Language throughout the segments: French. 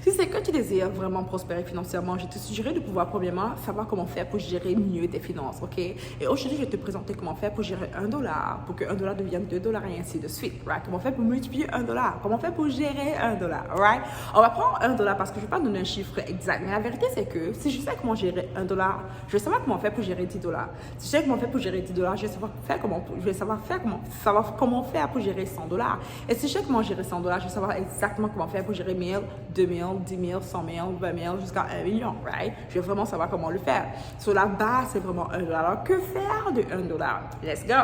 Si c'est que tu désires vraiment prospérer financièrement, je te suggérerais de pouvoir premièrement savoir comment faire pour gérer mieux tes finances, ok? Et aujourd'hui, je vais te présenter comment faire pour gérer $1, pour que $1 devienne $2 et ainsi de suite, right? Comment faire pour multiplier $1? Comment faire pour gérer $1, right? On va prendre $1 parce que je ne vais pas donner un chiffre exact, mais la vérité c'est que si je sais comment gérer $1, je vais savoir comment faire pour gérer $10. Si je sais comment faire pour gérer $10, je vais savoir comment faire pour gérer $100. Et si je sais comment gérer $100, je vais savoir exactement comment faire pour gérer 1000, 2000, 10 000, 100 000, 20 000, jusqu'à 1 million, right? Je vais vraiment savoir comment le faire. Sur la base, c'est vraiment $1. Alors, que faire de $1? Let's go!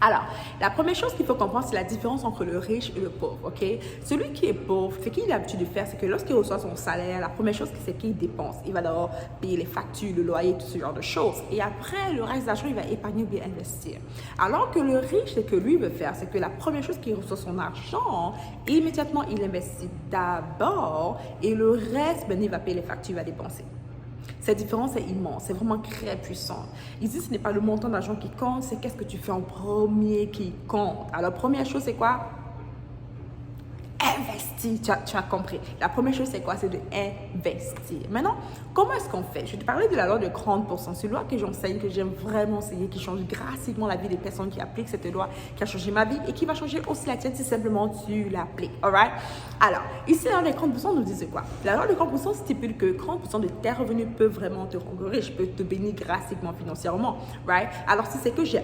Alors, la première chose qu'il faut comprendre, c'est la différence entre le riche et le pauvre, ok? Celui qui est pauvre, ce qu'il a l'habitude de faire, c'est que lorsqu'il reçoit son salaire, la première chose, c'est qu'il dépense. Il va d'abord payer les factures, le loyer, tout ce genre de choses. Et après, le reste d'argent, il va épargner ou bien investir. Alors que le riche, ce que lui veut faire, c'est que la première chose qu'il reçoit son argent, immédiatement, il investit d'abord et le reste, ben, il va payer les factures, il va dépenser. Cette différence est immense, c'est vraiment très puissant. Ici, ce n'est pas le montant d'argent qui compte, c'est qu'est-ce que tu fais en premier qui compte. Alors, première chose, c'est quoi? Investir, tu as compris. La première chose, c'est quoi? C'est d'investir. Maintenant, comment est-ce qu'on fait? Je vais te parler de la loi de 30%. C'est une loi que j'enseigne, que j'aime vraiment enseigner, qui change drastiquement la vie des personnes qui appliquent cette loi, qui a changé ma vie et qui va changer aussi la tienne si simplement tu l'appliques. Alright? Alors, ici, la loi de 30% nous dit quoi? La loi de 30% stipule que 30% de tes revenus peuvent vraiment te rendre riche, peuvent te bénir drastiquement financièrement. Right? Alors, si c'est que j'ai $1,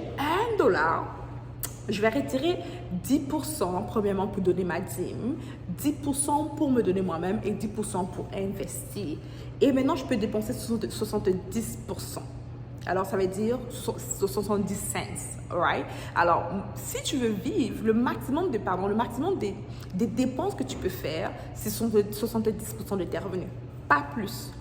je vais retirer 10% premièrement pour donner ma dîme, 10% pour me donner moi-même et 10% pour investir. Et maintenant, je peux dépenser 70%. Alors, ça veut dire 70 cents, right? Alors, si tu veux vivre, le maximum des dépenses que tu peux faire, c'est 70% de tes revenus. Pas plus.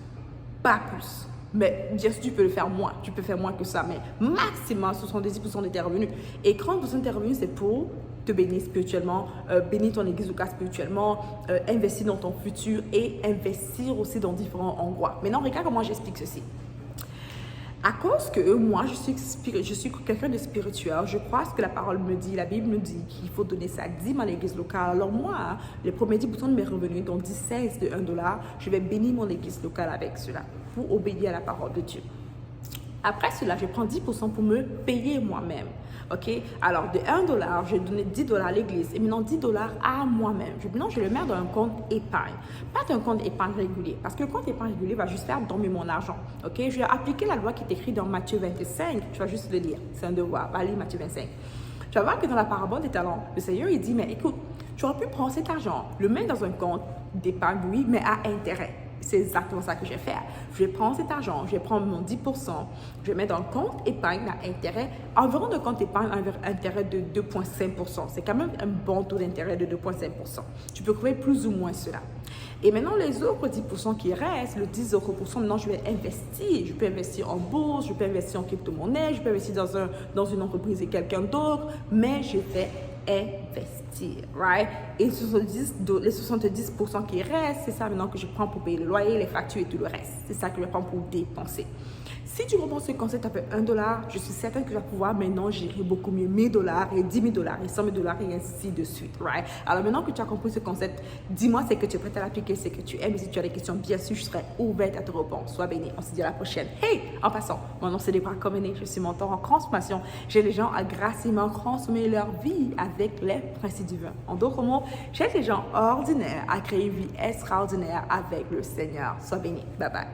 Pas plus. Mais bien sûr, tu peux le faire moins. Tu peux faire moins que ça. Mais maximum, 70% de tes revenus. Et 30% de tes revenus, c'est pour te bénir spirituellement, bénir ton église ou cas spirituellement, investir dans ton futur et investir aussi dans différents endroits. Maintenant, regarde comment j'explique ceci. À cause que moi, je suis quelqu'un de spirituel, je crois ce que la parole me dit, la Bible me dit qu'il faut donner sa dîme à l'église locale. Alors moi, les premiers 10% de mes revenus, donc 10 cents de $1, je vais bénir mon église locale avec cela, pour obéir à la parole de Dieu. Après cela, je prends 10% pour me payer moi-même. Ok? Alors, de $1, je vais donner $10 à l'église et maintenant $10 à moi-même. Maintenant, je le mets dans un compte épargne. Pas un compte épargne régulier. Parce que le compte épargne régulier va juste faire dormir mon argent. Ok? Je vais appliquer la loi qui est écrite dans Matthieu 25. Tu vas juste le lire. C'est un devoir. Va lire Matthieu 25. Tu vas voir que dans la parabole des talents, le Seigneur, il dit, mais écoute, tu aurais pu prendre cet argent, le mettre dans un compte d'épargne, oui, mais à intérêt. C'est exactement ça que je vais faire. Je vais prendre cet argent, je vais prendre mon 10%, je vais mettre dans le compte épargne à intérêt, environ de compte épargne à intérêt de 2,5%. C'est quand même un bon taux d'intérêt de 2,5%. Tu peux trouver plus ou moins cela. Et maintenant, les autres 10% qui restent, le 10 euros, maintenant, je vais investir. Je peux investir en bourse, je peux investir en crypto-monnaie, je peux investir dans une entreprise et quelqu'un d'autre, mais je vais investir, right? Et les 70% qui restent, c'est ça maintenant que je prends pour payer le loyer, les factures et tout le reste. C'est ça que je prends pour dépenser. Si tu reprends ce concept avec $1, je suis certaine que tu vas pouvoir maintenant gérer beaucoup mieux $1000 et $10,000 et $100,000 et ainsi de suite, right? Alors maintenant que tu as compris ce concept, dis-moi c'est que tu es prête à l'appliquer, c'est que tu aimes. Et si tu as des questions, bien sûr, je serai ouverte à te répondre. Sois béni. On se dit à la prochaine. Hey, en passant, mon nom c'est Deborah Comené, je suis mentor en transformation. J'ai les gens à graciement transformer leur vie avec les principes divins. En d'autres mots, j'aide les gens ordinaires à créer une vie extraordinaire avec le Seigneur. Sois béni. Bye bye.